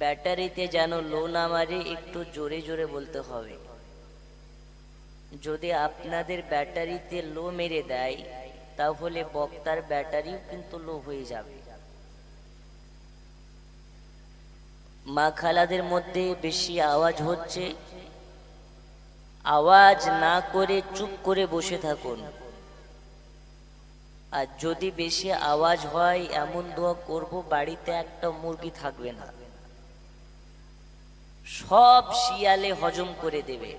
ব্যাটারিতে যেন লো না মারে, একটু জোরে জোরে বলতে হবে। যদি আপনাদের ব্যাটারিতে লো মেরে দেয় তাহলে বক্তার ব্যাটারিও কিন্তু লো হয়ে যাবে। মা খালাদের মধ্যে বেশি আওয়াজ হচ্ছে, আওয়াজ না করে চুপ করে বসে থাকুন। আর যদি বেশি আওয়াজ হয় এমন দোয়া করব বাড়িতে একটা মুরগি থাকবে না, সব শিয়ালে হজম করে দেবে।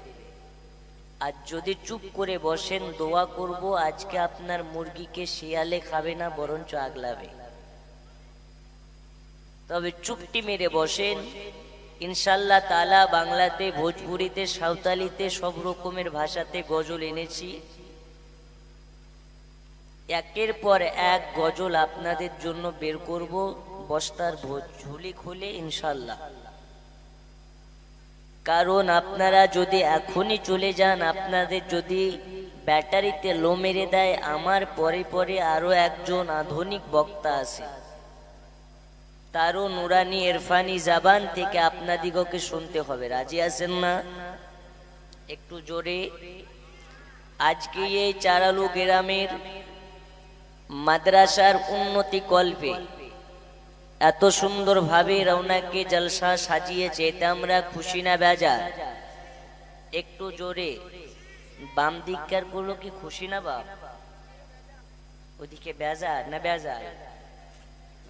আর যদি চুপ করে বসেন দোয়া করব আজকে আপনার মুরগিকে শিয়ালে খাবে না, বরঞ্চ আগলাবে। তবে চুপটি মেরে বসেন, ইনশাল্লাহ তাআলা বাংলাতে, ভোজপুরিতে, সাঁওতালিতে সব রকমের ভাষাতে গজল এনেছি। একের পর এক গজল আপনাদের জন্য বের করব বস্তার ঝুলি খুলে ইনশাল্লাহ। কারণ আপনারা যদি এখনই চলে যান, আপনাদের যদি ব্যাটারিতে লো মেরে দেয়, আমার পরে পরে আরো একজন আধুনিক বক্তা আছে, তারও নুরানি ইরফানি জাবান থেকে আপনাদিগকে শুনতে হবে। রাজি আছেন না? একটু জোরে। আজকে এই চারালু গ্রামের মাদ্রাসার উন্নতি কল্পে এত সুন্দর ভাবে রওনাকে জলসা সাজিয়েছে, এতে আমরা খুশি না বেজার? একটু জোরে। বাম দিককার গুলো কি খুশি না বাপ? ওদিকে বেজার না বেজার?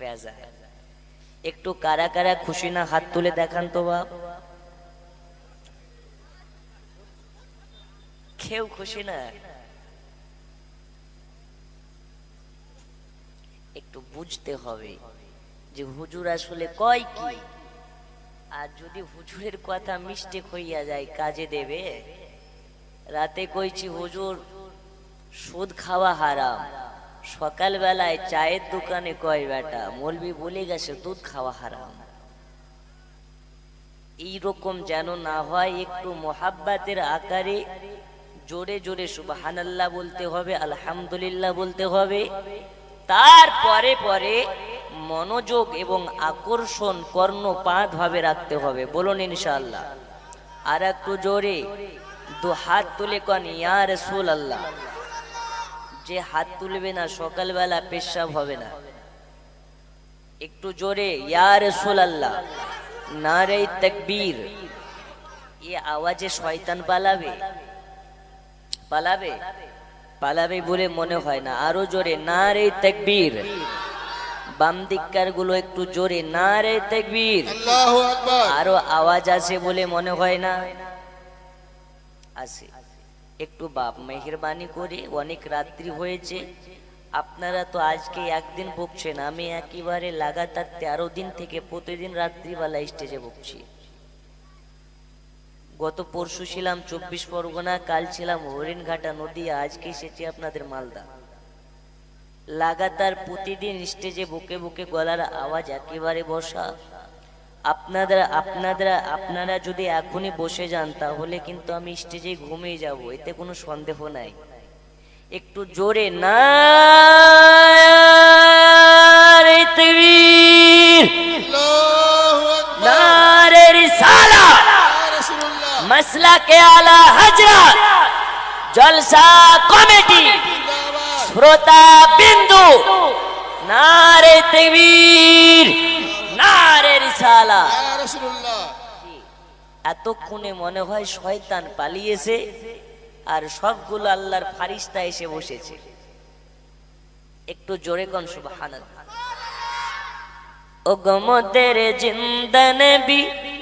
বেজার। একটু কারা কারা খুশি না হাত তুলে দেখান তো বাপ। কেউ খুশি না? একটু বুঝতে হবে যে হুজুর আসলে কয় কি। আর যদি হুজুরের কথা মিস্টেক হইয়া যায় কাজে দেবে? রাতে কইছি হুজুর সুদ খাওয়া হারাম, সকাল বেলায় চায়ের দোকানে কয় বেটা মৌলবি বলে গেছে দুধ খাওয়া হারাম। এইরকম যেন না হয়। একটু মোহাব্বতের আকারে জোরে জোরে সুবহানাল্লাহ বলতে হবে, আলহামদুলিল্লাহ বলতে হবে। তারপরে পরে মনোযোগ এবং আকর্ষণ কর্ণপাত ভাবে রাখতে হবে। বলুন ইনশাআল্লাহ। আর একটু জোরে দু হাত তুলে কন ইয়া রাসূলুল্লাহ। যে হাত তুলবে না সকালবেলা পেশাব হবে না। একটু জোরে ইয়া রাসূলুল্লাহ। নারে তাকবীর। এই আওয়াজে শয়তান পালাবে? পালাবে? পালাবে বলে মনে হয় না। আরো জোরে নারে তাকবীর। বাম দিককার গুলো একটু জোরে নারে তাকবীর। আল্লাহু আকবার। আরো আওয়াজ আছে বলে মনে হয় না? আছে। একটু বাপ মেহেরবানি করে, অনেক রাত্রি হয়েছে, আপনারা তো আজকে একদিন বকছেন, আমি একেবারে লাগাতার 13 দিন থেকে প্রতিদিন রাত্রিবেলা স্টেজে বকছি। গত পরশু ছিলাম 24 পরগনা, কাল ছিলাম হরিণঘাটা নদী, আজকে এসেছি আপনাদের মালদা। লাগাতার প্রতিদিন স্টেজে বুকে বুকে গলার আওয়াজ একেবারে বসা। আপনারা যদি এখনই বসে যান তাহলে কিন্তু আমি স্টেজে ঘুমিয়ে যাব, এতে কোনো সন্দেহ নাই। একটু জোরে নারে তাকবীর, আল্লাহু আকবার। নারে রিসালাত, ইয়া রাসূলুল্লাহ মাসলাকে আলা হযরত, জলসা কমিটি, জিন্দাবাদ। শ্রোতা বিন্দু, নারে তাকবীর, নারে রিসালাত। ইয়া রাসূলুল্লাহ। এতক্ষণে মনে হয় শয়তান পালিয়েছে আর সবগুলো আল্লাহর ফারিস্তা এসে বসেছে। একটু জোরে কোন সুবহানাল্লাহ। ও গো মোদের জিন্দা নবী,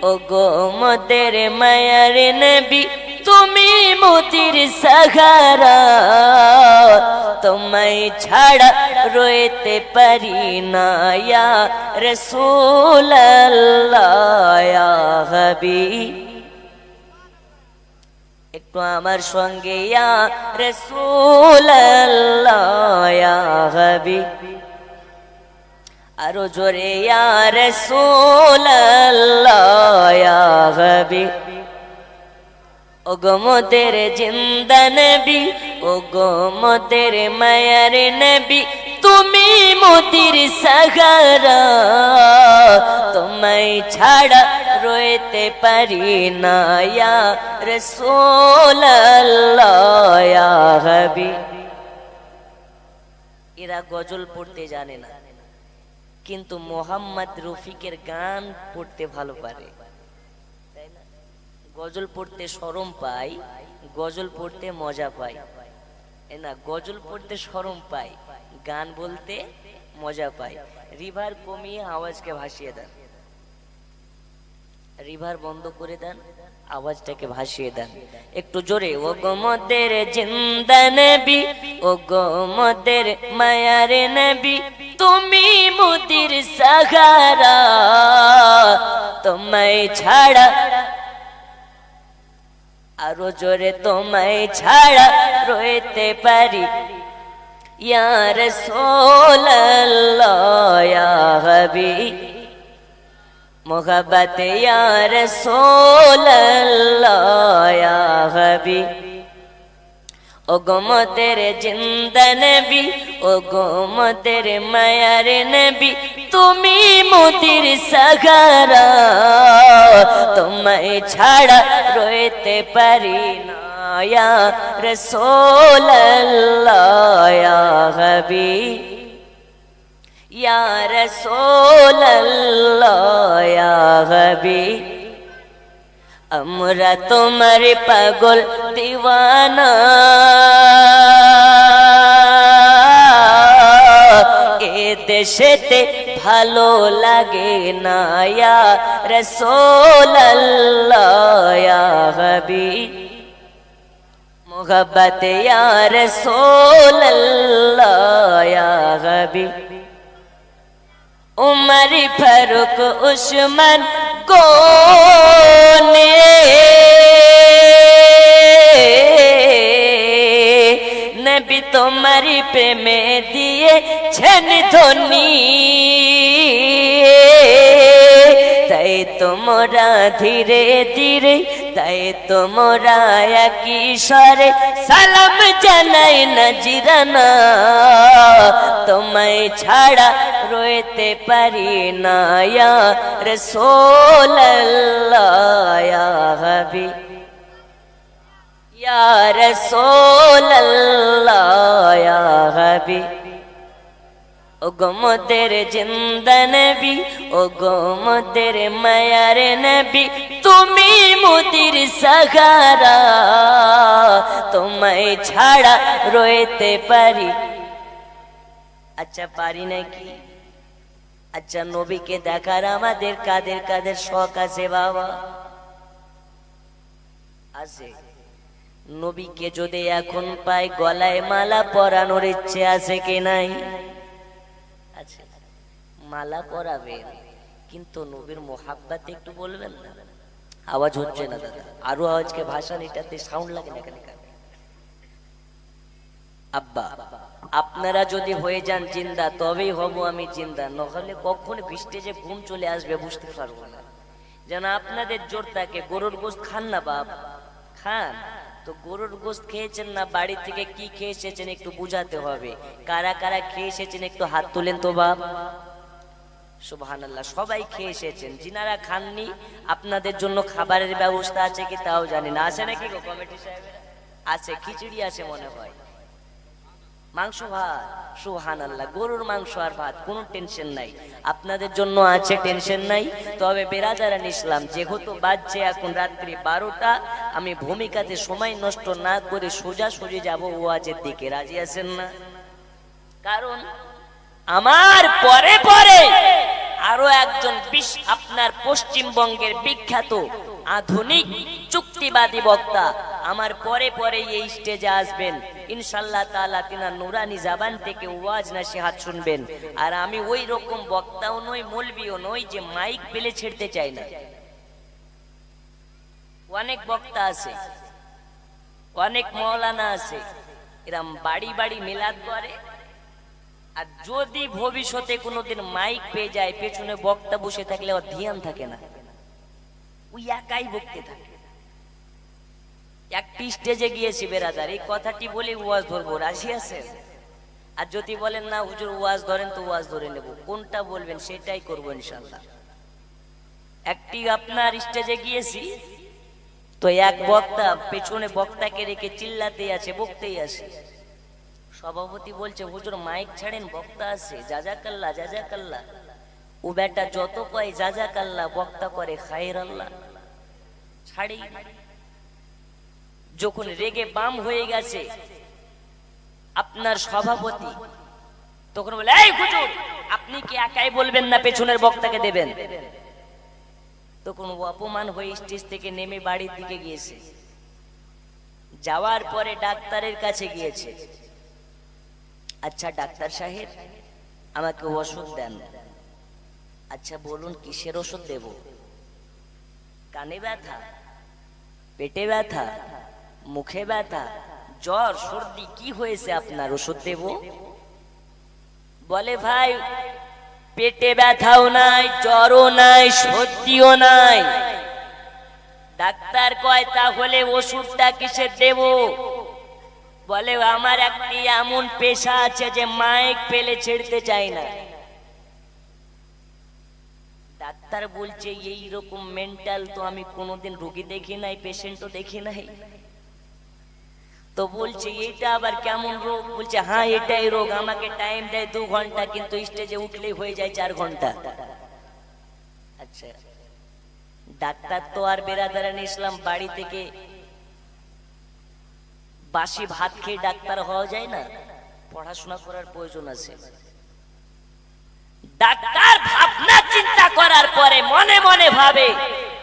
ও গো মোদের মায়ার নবী, তুমি মোদের সাহারা, তোমায় ছাড়া রইতে পারি না ইয়া রাসূলুল্লাহ ইয়া হাবিব। একটু আমার সঙ্গে ইয়া রাসূলুল্লাহ ইয়া হাবিব। আরো জোরে ইয়া রাসূলুল্লাহ ইয়া হাবিব। ও গো মোদের জিন্দা নবী, ও গো মোদের মায়ার নবী, তুমি মোদের সাহারা, তোমায় ছাড়া রইতে পারি না ইয়া রাসূলুল্লাহ ইয়া হাবিব। এরা গজল পড়তে জানে না, কিন্তু মোহাম্মদ রফিকের গান পড়তে ভালো পারে, তাই না? গজল পড়তে শরম পাই, গজল পড়তে মজা পাই, তাই না? গজল পড়তে শরম পাই, গান বলতে মজা পাই। রিভার কমিয়ে আওয়াজকে ভাসিয়ে দেন, রিভার বন্ধ করে দেন, আওয়াজটাকে ভাসিয়ে দেন একটু জোরে। ও গো মোদের জিন্দা নবী, ও গো মোদের মায়ার নবী, তুমি মোদের সাহারা, তোমায় ছাড়া, আরো জোরে, তোমায় ছাড়া রইতে পারি ইয়া রাসূলুল্লাহ ইয়া হাবিব। মোহাব্বত ইয়া রাসূলুল্লাহ ইয়া হাবিব। ও গো মোদের জিন্দা নবী, ও গো মোদের মায়ার নবী, তুমি মোদের সাহারা, তোমায় ছাড়া রইতে পারি না ইয়া রাসূলুল্লাহ ইয়া হাবিব। ইয়া রাসূলুল্লাহ ইয়া হাবিব। আমরা তোমার পাগল দিওয়ানা, এ দেশেতে ভালো লাগে না ইয়া রাসূলুল্লাহ ইয়া হাবিব। মোহাব্বত ইয়া রাসূলুল্লাহ ইয়া হাবিব। উমর ফারুক উসমান কোনে নবী তোমার প্রেমে দিয়েছেন ধনী, তাই তোমরা ধীরে ধীরে, তাই তোমরা একই স্বরে সালাম জানাই না জিরানা, তোমায় ছাড়া রইতে পারি না ইয়া রাসূলুল্লাহ ইয়া হাবিব। ইয়া রাসূলুল্লাহ ইয়া হাবিব। ও গো মোদের জিন্দা নবী, ও গো মোদের মায়ার নবী, তুমি মোদের সাহারা, তোমায় ছাড়া রইতে পারি। আচ্ছা পারি নাকি? আচ্ছা নবীকে দেখার আমাদের কাদের কাদের শখ আছে বাবা? আছে। নবীকে যদি এখন পাই গলায় মালা পরানোর ইচ্ছে আছে কি নাই? আছে। মালা পরাবেন, কিন্তু নবীর মোহাব্বত একটু বলবেন না? আওয়াজ হচ্ছে না দাদা, আরো আওয়াজকে ভাষণ, এটাতে সাউন্ড লাগে না কেন? আব্বা আপনারা যদি হয়ে যান জিন্দা তবেই হব আমি জিন্দা, নহলে কখন বৃষ্টিতে ঘুম চলে আসবে বুঝতে পারবো না। যেন আপনাদের জোর থাকে। গরুর গোশত খান না বাপ? খান তো। গরুর গোশত খেয়েছেন না, বাড়ি থেকে কি খেয়ে এসেছেন একটু বুঝাতে হবে। কারা কারা খেয়ে এসেছেন একটু হাত তুলেন তো বাপ। সুবহানাল্লাহ, সবাই খেয়ে এসেছেন। যিনারা খাননি আপনাদের জন্য খাবারের ব্যবস্থা আছে কি তাও জানি না। আছে নাকি গো কমিটি সাহেবেরা? আছে, খিচুড়ি আছে মনে হয়, মাংস ভাত। সুবহানাল্লাহ, গরুর মাংস আর ভাত, কোনো টেনশন নাই আপনাদের জন্য আছে, টেনশন নাই। তবে বেরাদারান ইসলাম, যেহেতু বাজছে এখন রাত্রি 12টা, আমি ভূমিকাতে সময় নষ্ট না করে সোজাসুজি যাব ওয়াজের দিকে। রাজি আছেন না? কারণ আমার পরে পরে আরো একজন আপনার পশ্চিমবঙ্গের বিখ্যাত আধুনিক চুক্তিবাদী বক্তা আমার পরে পরে এই স্টেজে আসবেন ইনশাআল্লাহ তাআলা। তিনার নুরানি জবান থেকে ওয়াজ নসিহত শুনবেন। আর আমি ওই রকম বক্তাও নই, মৌলভিও নই যে মাইক পেলে ছেড়তে চাই না। অনেক বক্তা আছে, অনেক মাওলানা আছে, এরম বাড়ি বাড়ি মিলাদ করে। আর যদি ভবিষ্যতে কোনোদিন মাইক পেয়ে যায়, পেছনে বক্তা বসে থাকলে ওর ধ্যান থাকে না, ওই একাই বকতে থাকে। একটি স্টেজে গিয়েছি বেরাদার, এই কথাটি বলে ওয়াজ ধরবো, রাজি আছেন? আর যদি বলেন না হুজুর ওয়াজ ধরেন তো ওয়াজ ধরে নেব, কোনটা বলবেন সেটাই করবো ইনশাল্লাহ। একটি আপনার স্টেজে গিয়েছি তো এক বক্তা পেছনে বক্তাকে রেখে চিল্লাতেই আছে, বকতেই আছে। সভাপতি বলছে হুজুর মাইক ছাড়েন, বক্তা আছে, জাজাকাল্লাহ জাজাকাল্লাহ। ও বেটা যত কয় জাজাকাল্লাহ বক্তা করে খায়ের আল্লাহ, ছাড়ি। যখন রেগে বাম হয়ে গেছে আপনার সভাপতি, তখন বলে এই হুজুর আপনি কি একাই বলবেন না পেছনের বক্তাকে দেবেন? তখন ও অপমান হয়ে স্টেজ থেকে নেমে বাড়ির দিকে গিয়েছে। যাওয়ার পরে ডাক্তারের কাছে গিয়েছে। আচ্ছা ডাক্তার সাহেব আমাকে ওষুধ দেন। আচ্ছা বলুন কিসের ওষুধ দেব? কানে ব্যথা, পেটে ব্যথা, মুখে ব্যথা, জ্বর, সর্দি, কি হয়েছে আপনার, ওষুধ দেব? বলে ভাই পেটে ব্যথাও নাই, জ্বরও নাই, সর্দিও নাই। ডাক্তার কয় তাহলে ওষুধটা কিসের দেব? বলে আমার একটি এমন পেশা আছে যে মাইক পেলে ছেড়তে চাই না। ডাক্তার বলছে এই রকম মেন্টাল তো আমি কোনোদিন রোগী দেখি নাই, পেশেন্টও দেখি নাই। তো বলছে এটা আবার কেমন রোগ? বলছে হ্যাঁ এটাই রোগ, আমাকে টাইম দেয় 2 ঘন্টা কিন্তু স্টেজে উঠলেই হয়ে যায় 4 ঘন্টা। আচ্ছা ডাক্তার তো আর বেরাদারান ইসলাম বাড়ি থেকে বাসি ভাত খেয়ে ডাক্তার হওয়া যায় না, পড়াশোনা করার প্রয়োজন আছে। ডাক্তার ভাবনা চিন্তা করার পরে মনে মনে ভাবে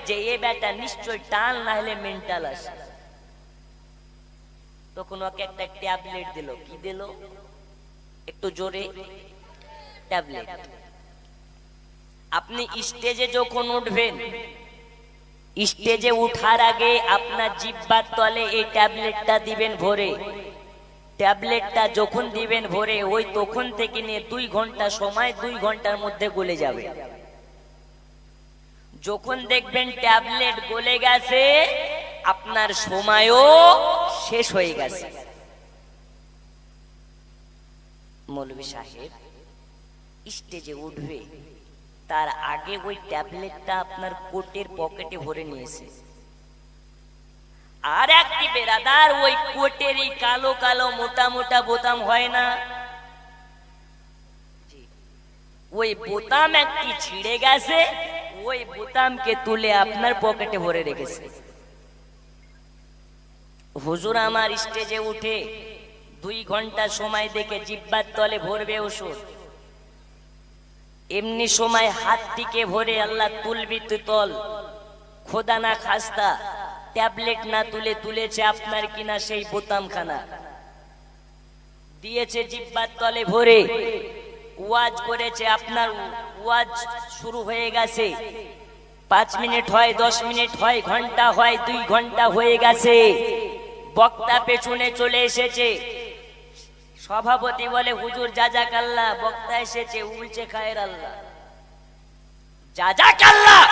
যে এ বেটা নিশ্চয় টাল না হলে মেন্টাল আছে। তখন ওকে একটা ট্যাবলেট দিল। কি দিল? একটু জোরে, ট্যাবলেট। আপনি স্টেজে যখন উঠবেন, স্টেজে উঠার আগে আপনার জিহ্বার তলে এই ট্যাবলেটটা দিবেন ভরে। ট্যাবলেটটা যখন দিবেন ভরে ওই তখন থেকে নিয়ে 2 ঘন্টা সময়, 2 ঘন্টার মধ্যে গলে যাবে। যখন দেখবেন ট্যাবলেট গলে গেছে আপনার সময়ও শেষ হয়ে গেছে। মৌলভী সাহেব স্টেজে উঠবে তার আগে ওই ট্যাবলেটটা আপনার কোটের পকেটে ভরে নিয়েছে। আর একটি বেরাদার ওই কোটেরই কালো কালো মোটা মোটা বোতাম হয় না, ওই বোতাম একটি ছিঁড়ে গেছে, ওই বোতামকে তুলে আপনার পকেটে ভরে রেখেছে। হুজুর আমার স্টেজে উঠে 2 ঘন্টা সময় দেখে জিহ্বার তলে ভরবে ওষুধ। এমনি সময় হাতটিকে ভরে আল্লাহ তুলবি তুই তল, খোদা না খাস্তা ট্যাবলেট না তুলে তুলেছে আপনার কিনা সেই বোতামখানা, দিয়েছে জিহ্বার তলে ভরে। ওয়াজ করেছে, আপনার ওয়াজ শুরু হয়ে গেছে। 5 মিনিট হয়, 10 মিনিট হয়, ঘন্টা হয়, 2 ঘন্টা হয়ে গেছে। বক্তা পেছনে চলে এসেছে। সভাপতি বলে হুজুর জাজাকাল্লাহ, বক্তা এসেছে, উলছে খায়ের আল্লাহ। জাজাকাল্লাহ,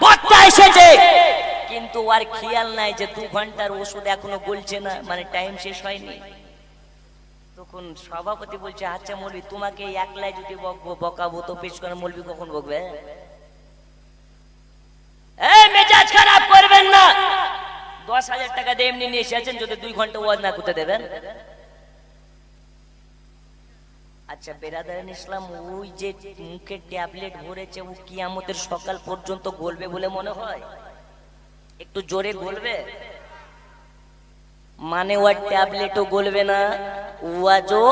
বক্তা এসেছে, কিন্তু আর খেয়াল নাই যে 2 ঘন্টার ওষুধ এখনো গলছে না, মানে টাইম শেষ হয়নি। তখন সভাপতি বলছে আচ্ছা মৌলভী তোমাকে একলাই যদি বকবো, বকাবো তো পেশ করে মৌলভী কখন বকবে? এই মেজাজ খারাপ করবেন না, 10,000 টাকা দিয়ে এমনি নিয়ে এসেছেন, যদি 2 ঘন্টা ওয়াজ না করতে দেবেন। আচ্ছা বেরাদারান ইসলাম ওই যে মুখে ট্যাবলেট ভরেছে ও কিয়ামতের সকাল পর্যন্ত গলবে বলে মনে হয়? একটু জোরে গলবে? মানে ওর ট্যাবলেটও গলবে না, ওয়াজও।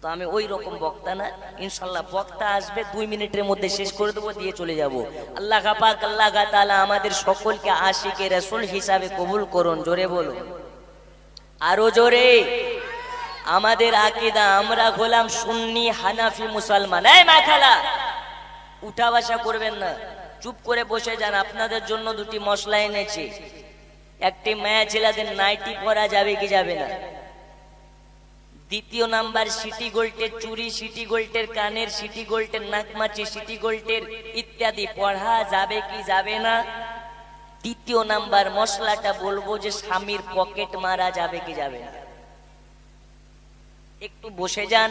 তো আমি ওই রকম বক্তা না, ইনশাল্লাহ বক্তা আসবে 2 মিনিটের মধ্যে শেষ করে দেবো, দিয়ে চলে যাব। আল্লাহ পাক আল্লাহ তাআলা আমাদের সকলকে আশিকে রাসূল হিসাবে কবুল করুন। জোরে বলুন, আরো জোরে। আমাদের আকীদা, আমরা হলাম সুন্নি হানাফি মুসলমান। এই মাখালা উঠা বসা করবেন না, চুপ করে বসে যান। আপনাদের জন্য 2টি মশলা এনেছি। একটি মায়া ছেলেদের নাইটি পরা যাবে কি যাবে না? 2 নাম্বার সিটি গোল্ডের চুড়ি, সিটি গোল্ডের কানের, সিটি গোল্ডের নাকমাছি, সিটি গোল্ডের ইত্যাদি পড়া যাবে কি যাবে না? 3 নাম্বার মশলাটা বলবো যে স্বামীর পকেট মারা যাবে কি যাবে না? একটু বসে যান,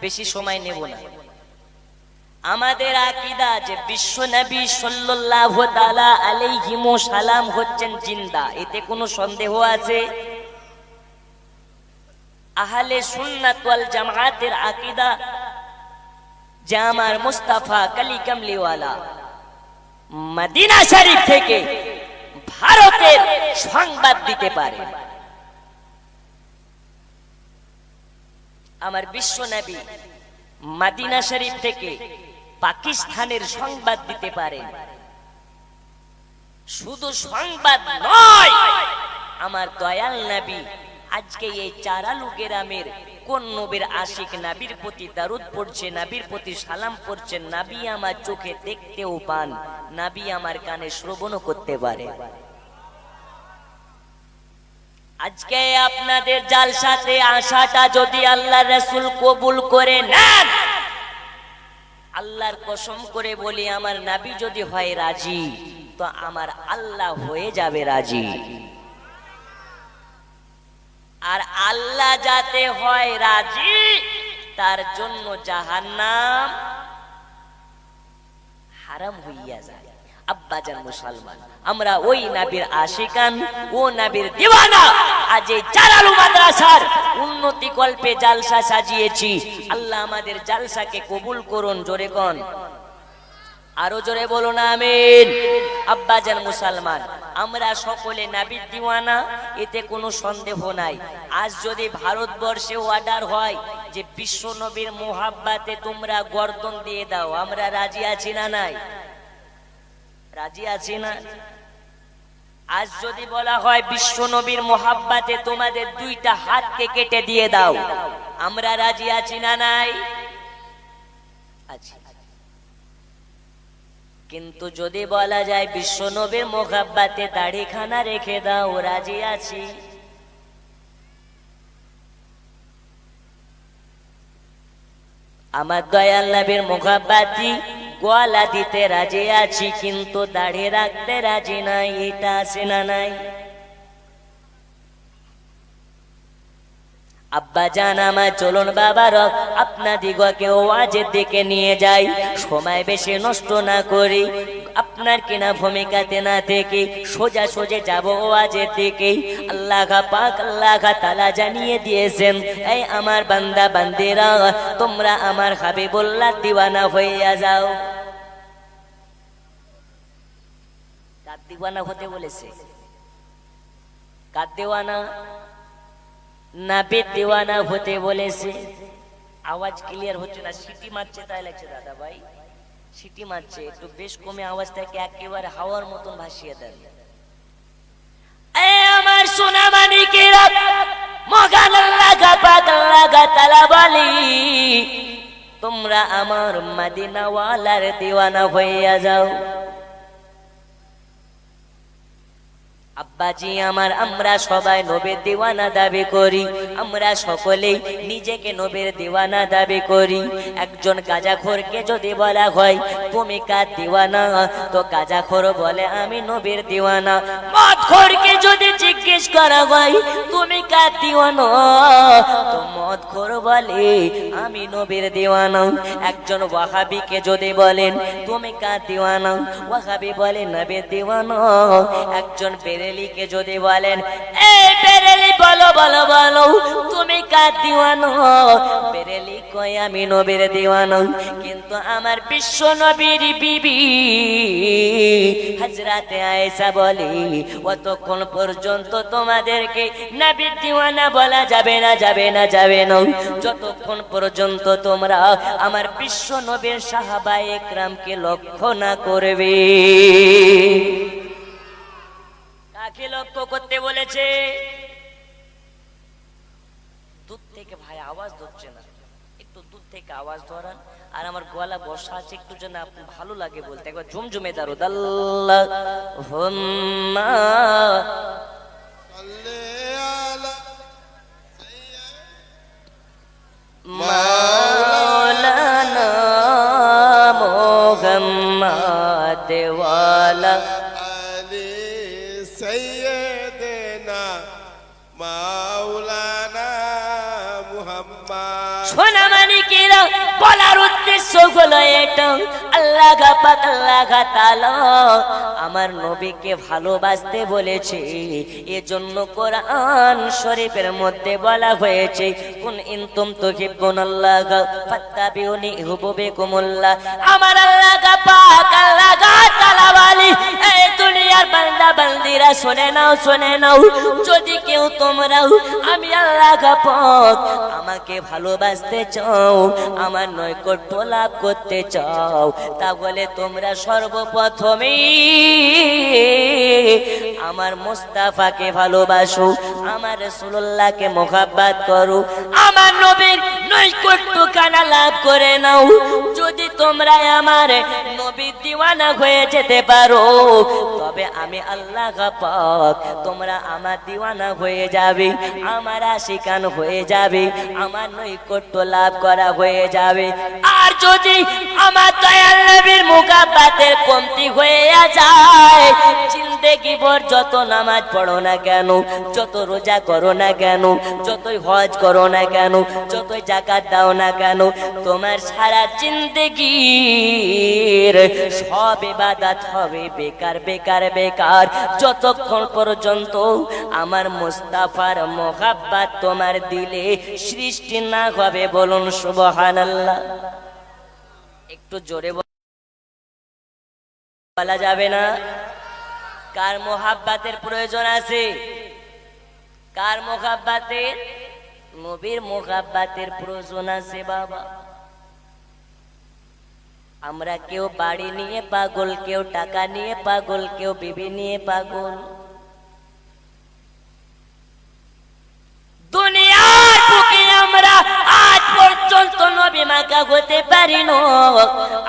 বেশি সময় নেব না। আমাদের আকীদা যে বিশ্ব নবী সাল্লাল্লাহু তাআলা আলাইহি সালাম হচ্ছেন জিন্দা, এতে কোনো সন্দেহ আছে? আহলে সুন্নাত ওয়াল জামাতের আকীদা যে আমার মুস্তাফা কালি কামলিওয়ালা মদিনা শরীফ থেকে ভারতের সংবাদ দিতে পারে। আমার বিশ্ব নবী মদিনা শরীফ থেকে পাকিস্তানের সংবাদ দিতে পারেন। শুধু সংবাদ নয়, আমার দয়াল নবী আজকে এই চারালু গ্রামের কোন নবীর আশিক নবীর প্রতি দরুদ পড়ছে, নবীর প্রতি সালাম পড়ছেন, নবী আমার চোখে দেখতেও পান, নবী আমার কানে শ্রবণও করতে পারে। আজকে আপনাদের জালসাতে আসাটা যদি আল্লাহর রাসূল কবুল করে নেন, আল্লাহর কসম করে বলি আমার নবী যদি হয় রাজি, তো আমার আল্লাহ হয়ে যাবে রাজি। আর আল্লাহ যাতে হয় রাজি, তার জন্য জাহান্নাম হারাম হইয়া যায়। আব্বাজান মুসলমান, আমরা ওই নবীর আশিকান, ও নবীর দিওয়ানা। আজ এই চারালু মাদ্রাসার উন্নতি কল্পে জালসা সাজিয়েছি। আল্লাহ আমাদের জালসাকে কবুল করুন। জোরে কোন, আরো জোরে বলুন আমিন। আব্বাজান মুসলমান, আমরা সকলে নবীর দিওয়ানা, এতে কোনো সন্দেহ নাই। আজ যদি ভারতবর্ষে অর্ডার হয় যে বিশ্ব নবীর মোহাব্বতে তোমরা গর্দন দিয়ে দাও, আমরা রাজি আছি না নাই? রাজি আছি না? আজ যদি বলা হয় বিশ্ব নবীর মোহাব্বতে তোমাদের দুইটা হাতকে কেটে দিয়ে দাও, আমরা রাজি আছি না নাই? আছি। কিন্তু যদি বলা যায় বিশ্ব নবীর মোহাব্বতে দাড়িখানা রেখে দাও, রাজি আছি। আমার দয়াল নবীর মোহাব্বতি গলা দিতে রাজি আছি, কিন্তু দাড়ি রাখতে রাজি নাই। এটা আছে না নাই? আব্বা জান আমার, চলুন বাবার আপনাদিগকে ওয়াজের দিকে নিয়ে যাই। সময় বেশি নষ্ট না করি, আপনার কিনা ভূমিকাতে না থেকে সোজা সোজা যাব ওয়াজের দিকে। আল্লাহ পাক আল্লাহ তাআলা জানিয়ে দিয়েছেন, এই আমার বান্দা বান্দিরা, তোমরা আমার হাবিবুল্লাহ দিওয়ানা হইয়া যাও। কার দিওয়ানা হতে বলেছে? কার দিওয়ানা? নবীর দিওয়ানা হতে বলেছে। আওয়াজ ক্লিয়ার হচ্ছে না, সিটি মারছে তাই লাগছে দাদা ভাই, সিটি মারছে। একটু বেশ কমে আওয়াজটাকে একেবারে হাওয়ার মতন ভাসিয়ে দেন। আমার সোনা মানিকেরা, মগান আল্লাহ পাক আল্লাহ তাআলা বলি, তোমরা আমার মদিনা ওয়ালার দিওয়ানা হইয়া যাও। আব্বাজি আমার, আমরা সবাই নবীর দিওয়ানা দাবি করি। আমরা সকলেই নিজেকে নবীর দিওয়ানা দাবি করি। একজন গাঁজাখোরকে যদি বলা হয় তুমি কার দিওয়ানা, তো গাঁজাখোর বলে আমি নবীর দিওয়ানা। মদখোরকে যদি জিজ্ঞেস করা হয় তুমি কার দিওয়ানা, তো মদখোর বলে আমি নবীর দিওয়ানা। একজন ওয়াহাবিকে যদি বলেন তুমি কার দিওয়ানা, ওয়াহাবি বলে নবীর দিওয়ানা। একজন বেরেলিকে যদি বলেন এই বেরেলি বলো বলো বলো তুমি কার দিওয়ানা, বেরেলি কয় আমি নবীর দিওয়ানা। কিন্তু আমার বিশ্ব নবীর বিবি হযরতে আয়েশা বলে কতক্ষণ পর্যন্ত তোমাদেরকে নবীর দিওয়ানা বলা যাবে না, যাবে না, যাবে না, যতক্ষণ পর্যন্ত তোমরা আমার বিশ্ব নবীর সাহাবায়ে একরামকে লক্ষ্য না করবে। কাকে লক্ষ্য করতে বলেছে? দূর থেকে ভাই আওয়াজ ধরছে না, একটু দূর থেকে আওয়াজ ধরান। আর আমার গলা বসা আছে, একটু যেন আপনি ভালো লাগে বলতে, একবার জমজমে দারুদ আল্লাহুম্মা মাওলানা মুহাম্মদ ওয়ালা আলি সাইয়্যিদিনা মাওলানা মুহাম্মদ উদ্দেশ্য হলো এটা, আল্লাহ পাক আল্লাহ তাআলা আমার নবীকে ভালোবাসতে বলেছে। এজন্য কোরআন শরীফের মধ্যে বলা হয়েছে, কুন ইন তুম তুহিব্বুনাল্লাহ ফাত্তাবিউনি ইউহিব্বুকুমুল্লাহ। আমার আল্লাহ পাক আল্লাহ তাআলা বলে, এই দুনিয়ার বান্দা বান্দিরা শুনে নাও, শুনে নাও, যদি কেউ তোমরাও আমি আল্লাহ পাক আমাকে ভালোবাসতে চাও, আমার নৈকট্য লাভ করতে চাও, তাহলে তোমরা সর্বপ্রথমে আমার মুস্তাফাকে ভালোবাসো, আমার রাসূলুল্লাহকে মুহাব্বত করো, আমার নবীর নৈকট্য কানা লাভ করে নাও। যদি তোমরা আমার নবীর দিওয়ানা হয়ে যেতে পারো, তবে আমি আল্লাহ পাক তোমরা আমার দিওয়ানা হয়ে যাবে, আমার আশিকান হয়ে যাবে, আমার নৈকট্য লাভ করা হয়ে যাবে। আর যদি আমার দয়াল নবীর মুহাব্বতের কমতি হয়ে যায়, জিন্দেগি ভর যত নামাজ পড়ো না কেন, যত রোজা করো না কেন, যতই হজ করো না কেন, যতই যাকাত দাও না কেন, তোমার সারা জিন্দেগির সব ইবাদত হবে বেকার বেকার বেকার, যতক্ষণ পর্যন্ত আমার মুস্তাফার মুহাব্বত তোমার দিলে সৃষ্টি না হবে। বলুন সুবহানাল্লাহ। একটু জোরে বলা যাবে না? কার মুহাব্বতের প্রয়োজন আছে? কার মুহাব্বতের? নবীর মুহাব্বতের প্রয়োজন আছে বাবা। আমরা কেউ বাড়ি নিয়ে পাগল, কেউ টাকা নিয়ে পাগল, কেউ বিবি নিয়ে পাগল। দুনিয়ার বুকে আমরা আজ পর্যন্ত নবী মাকা হতে পারি না।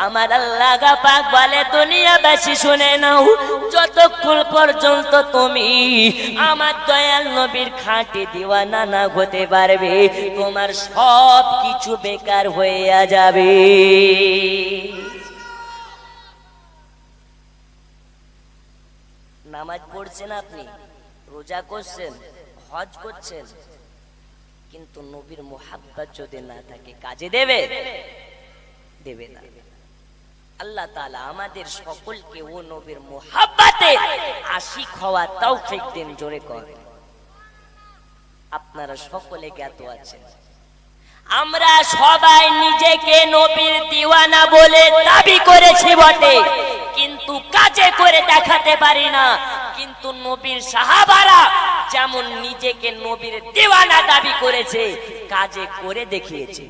আমার আল্লাহ পাক বলে, দুনিয়াবাসী শুনে নাও, যতক্ষণ পর্যন্ত তুমি আমার দয়াল নবীর খাঁটি দিওয়ানা না হতে পারবে, তোমার সব কিছু বেকার হয়ে যাবে। নামাজ পড়ছেন আপনি, রোজা করছেন, হজ করছেন, কিন্তু নবীর মুহাব্বত যদি না থাকে কাজে দেবে? দেবে না। আল্লাহ তাআলা আমাদের সকলকে ও নবীর মুহাব্বতে আশিক হওয়া তৌফিক দিন। জোরে করে। আপনারা সকলে জ্ঞাত আছেন, আমরা সবাই নিজেকে নবীর দিওয়ানা বলে দাবি করেছি বটে, কিন্তু কাজে করে দেখাতে পারি না। কিন্তু নবীর সাহাবারা যেমন নিজেকে নবীর দিওয়ানা দাবি করেছে, কাজে করে দেখিয়েছে।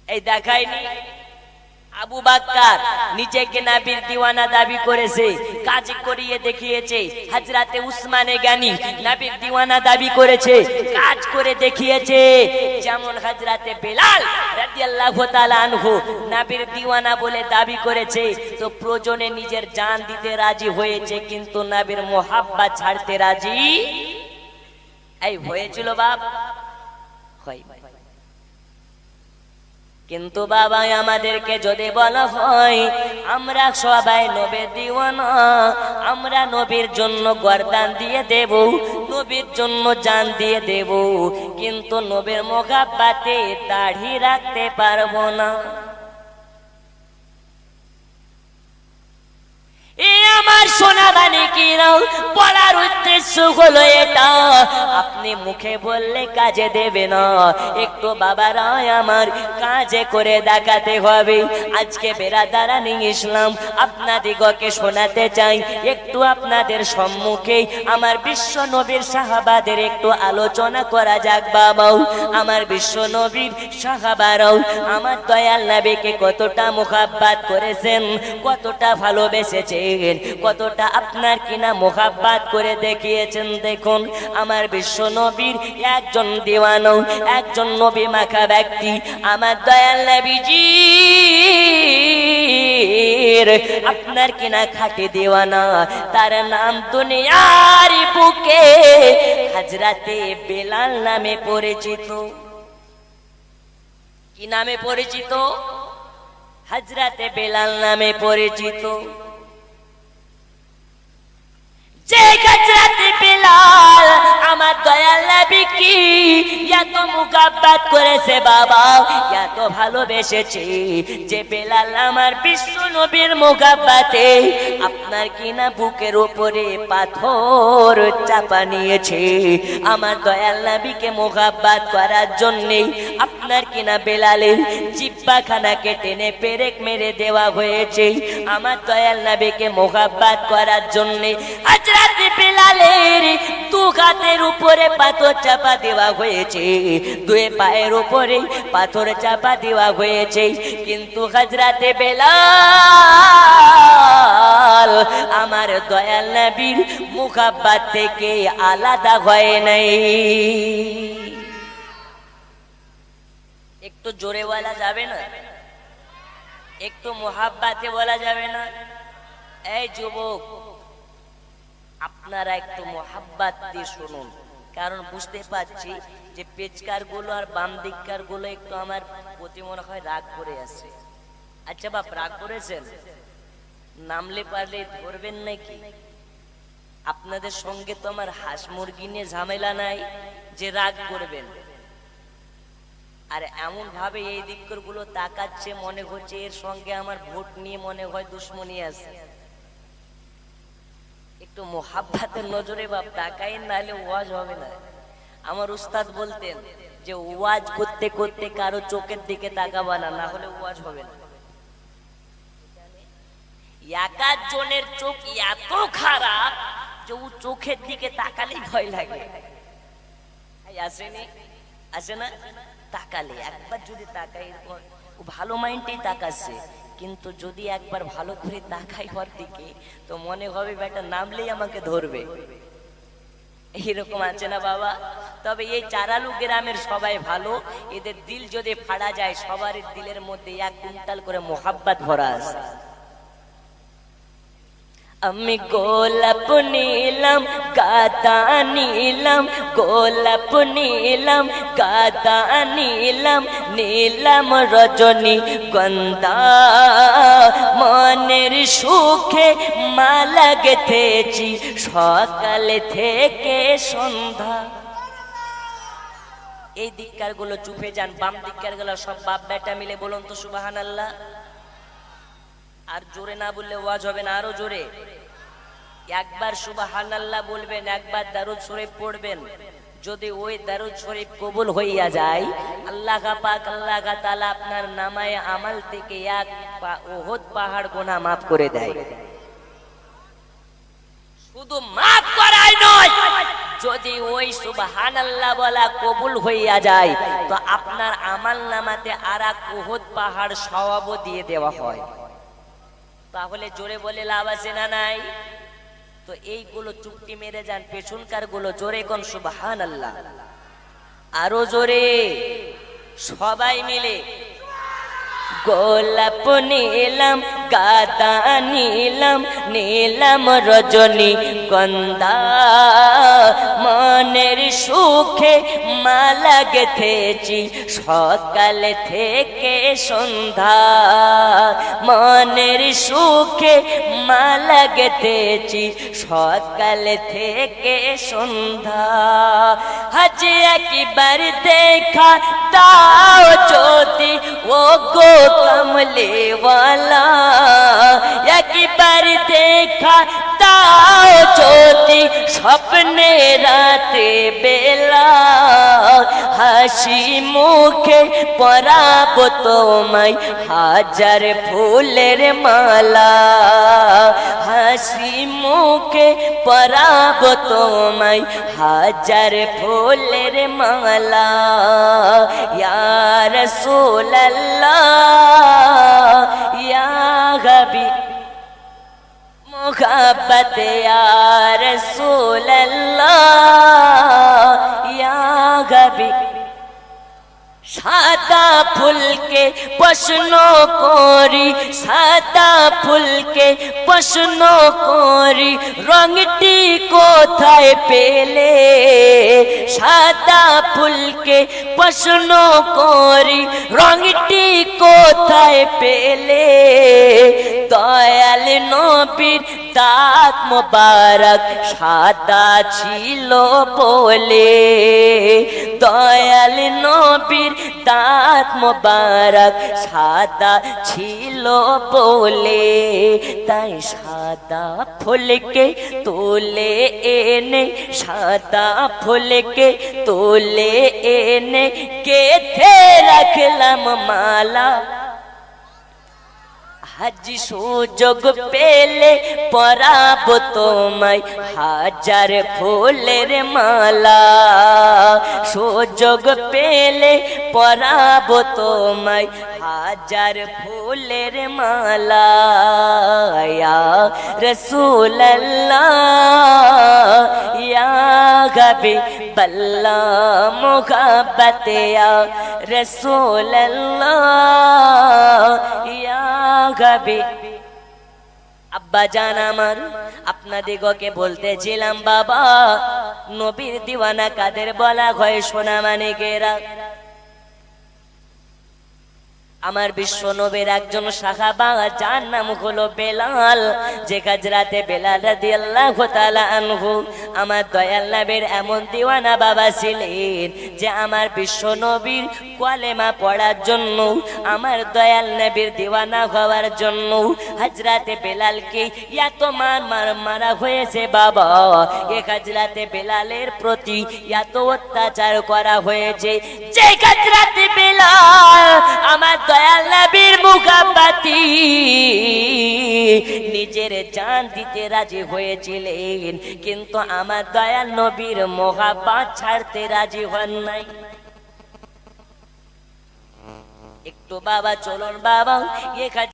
এই দেখায়নি আবু বকর নিজেকে নবীর দিওয়ানা দাবি করেছে, কাজ করিয়ে দেখিয়েছে। হযরতে উসমানে গনি নবীর দিওয়ানা দাবি করেছে, কাজ করে দেখিয়েছে। যেমন হযরতে বেলাল রাদিয়াল্লাহু তাআলা আনহু নবীর দিওয়ানা বলে দাবি করেছে, তো প্রয়োজনে নিজের জান দিতে রাজি হয়েছে, কিন্তু নবীর মুহাব্বত ছাড়তে রাজি এই হয়েছিল বাপ? হয়। কিন্তু বাবা আমাদেরকে যদি বলা হয় আমরা সবাই নবীর দিওয়ানা, আমরা নবীর জন্য গর্দান দিয়ে দেব, নবীর জন্য জান দিয়ে দেব, কিন্তু নবীর মুহাব্বতে দাড়ি রাখতে পারবো না। আমার সোনা বানি কিরাও বলার উদ্দেশ্য হলো এটা, আপনি মুখে বললে কাজে দেবে না, একটু বাবারা আমার কাজে করে দেখাতে হবে। আজকে বেরাদারানি ইসলাম আপনাদিগকে শোনাতে চাই, একটু আপনাদের সম্মুখে আমার বিশ্ব নবীর সাহাবাদের একটু আলোচনা করা যাক বাবাও। আমার বিশ্ব নবীর সাহাবারাও আমার দয়াল নবীকে কতটা মুহাব্বত করেছেন, কতটা ভালোবেসেছেন, কতটা আপনার কিনা মুহাব্বত করে দেখিয়েছেন। দেখুন আমার বিশ্ব নবীর একজন দিওয়ানা, একজন নবী মাখা ব্যক্তি আমার দয়াল নবীজি আপনার কিনা খাঁটি দিওয়ানা, তার নাম দুনিয়ার বুকে হযরতে বেলাল নামে পরিচিত। কি নামে পরিচিত? হযরতে বেলাল নামে পরিচিত। যে হযরতে বেলাল আমার দয়াল নবী কি এত মুহাব্বত করেছে বাবা, এত ভালোবেসেছে যে বেলাল আমার বিশ্ব নবীর মুহাব্বতে আপনার কিনা বুকের উপরে পাথর চাপা নিয়েছে। আমার দয়াল নবীকে মুহাব্বত করার জন্যে আপনার কিনা বেলালের জিহ্বাখানাকে টেনে পেরেক মেরে দেওয়া হয়েছে। আমার দয়াল নবীকে মুহাব্বত করার জন্যে হযরত বেলালের দু হাতের উপরে পাথর চাপা দেওয়া হয়েছে, দুই পায়ের উপরে পাথর চাপা দেওয়া হয়েছে। কিন্তু হযরত বেলাল আমার দয়াল নবীর মুহাব্বত থেকে আলাদা হয় নাই। একটু জোরে বলা যাবে না? একটু মুহাব্বতে বলা যাবে না? এই যুবক, আপনারা একটু মুহাব্বত দিয়ে শুনুন, কারণ বুঝতে পারছি যে পেচকার গুলো আর বাম দিককার গুলো একটু আমার প্রতি মনে হয় রাগ করে আছে। আচ্ছা বাপ, রাগ করেছেন? নামলে পারলে ধরবেন নাকি? আপনাদের সঙ্গে তো আমার হাঁস মুরগি নিয়ে ঝামেলা নাই যে রাগ করবেন। আর এমন ভাবে এই দিককার গুলো তাকাচ্ছে, মনে হচ্ছে এর সঙ্গে আমার ভোট নিয়ে মনে হয় দুশ্মনী আছে। একটু মুহাব্বতের নজরে বাপ তাকাই, নাহলে ওয়াজ হবে না। আমার উস্তাদ বলতেন যে ওয়াজ করতে করতে কারো চোখের দিকে তাকাবা না, না হলে ওয়াজ হবে না। এক জনের চোখ এত খারাপ যে ও চোখের দিকে তাকালেই ভয় লাগে। আসেনি? আসে না? তাকালে একবার যদি তাকাই, ও ভালো মাইন্ডেই তাকাচ্ছে, কিন্তু যদি একবার ভালো করে তাকাই ওর দিকে তো মনে হবে বেটা নামলেই আমাকে ধরবে। এইরকম আছে না বাবা? তবে এই চারালু গ্রামের সবাই ভালো, এদের দিল যদি ফাড়া যায় সবার দিলের মধ্যে 1 কুইন্টাল করে মুহাব্বত ভরা আছে। আমি গোলাপ নিলাম গাদা নিলাম, গোলাপ নিলাম গাদা নিলাম, নিলাম রজনী গন্ধা, মনের সুখে মালা গেথেছি সকাল থেকে সন্ধ্যা। এই দিককার গুলো চুপে যান, বাম দিককার গুলো সব বাপ বেটা মিলে বলুন তো সুবহানাল্লাহ। আর জোরে না বললে ওয়াজ হবে না, আরো জোরে। একবার সুবহানাল্লাহ বলবেন, একবার দারুদ শরীফ পড়বেন। যদি ওই দারুদ শরীফ কবুল হইয়া যায়, আল্লাহ পাক আল্লাহ তাআলা আপনার নামায়ে আমল থেকে 1 উহুদ পাহাড় গুনাহ maaf করে দেয়। শুধু maaf করাই নয়, যদি ওই সুবহানাল্লাহ বলা কবুল হইয়া যায় তো আপনার আমল নামাতে আরেক উহুদ পাহাড় সওয়াবও দিয়ে দেওয়া হয়। তাহলে জোরে বলে লাভ আছে না নাই? তো এইগুলো চুক্তি মেরে যান, পেছনকার গুলো জোরে কোন সুবহানাল্লাহ, আরো জোরে সবাই মিলে। গোলাপ নিলাম গাদা নিলাম, নিলাম রজনী গন্ধা, মনের সুখে মালা গেথেছি সকাল থেকে সন্ধ্যা, মনের সুখে মালা গেথেছি সকাল থেকে সন্ধ্যা। আজ একবার দেখা দাও যদি ও গো কমলে वाला, একবার দেখা দাও যদি স্বপ্নে রাতে বেলা, হাসি মুখে পরাবো তোমায় হাজার ফুলের মালা, হাসি মুখে পরাবো তোমায় হাজার ফুলের মালা। ইয়া রাসূলুল্লাহ ইয়া হাবিব মুহাব্বত ইয়া রাসূলুল্লাহ ইয়া হাবিব। সাদা ফুলকে প্রশ্ন করি, সাদা ফুলকে প্রশ্ন করি, রংটি কোথায় পেলে? সাদা ফুলকে প্রশ্ন করি, রংটি কোথায় পেলে দয়াল নবীর দাঁত মোবারক সাদা ছিল বলে, দয়াল নবীর দাঁত মোবারক সাদা ছিল বলে, তাই সাদা ফুলকে তোলে এনে, সাদা ফুলকে তোলে এনে গেথে রাখলাম মালা। হাজি সুযোগ পেলে পরাব তোমায় হাজার ফুলের মালা, সুযোগ পেলে পরাব তোমায় হাজার ফুলের মালা। ইয়া রাসূলুল্লাহ ইয়া হাবিবাল্লাহ মুহাব্বত ইয়া রাসূলুল্লাহ ইয়া গাবে। আব্বা জান আমার, আপনাদিগকে বলতেছিলাম বাবা, নবীর দিওয়ানা কাদের বলা হয়? সোনা মানিকেরা। আমার বিশ্ব নবীর একজন সাহাবা, যার নাম হলো বেলাল, যে হাজরাতে বেলাল রাদিয়াল্লাহু তাআলা আনহু আমার দয়াল নবীর এমন দিওয়ানা বাবা ছিলেন যে আমার বিশ্ব নবীর কলেমা পড়ার জন্য, আমার দয়াল নবীর দিওয়ানা হওয়ার জন্য হাজরাতে বেলালকে এত মারা হয়েছে বাবা। এ হাজরাতে বেলালের প্রতি এত অত্যাচার করা হয়েছে যে হাজরাতে বেলাল আমার দয়াল নবীর মুহাব্বতি নিজের জান দিতে রাজি হয়েছিলেন, কিন্তু আমার দয়াল নবীর মুহাব্বত ছাড়তে রাজি হন নাই। একটু বাবা চলুন বাবা,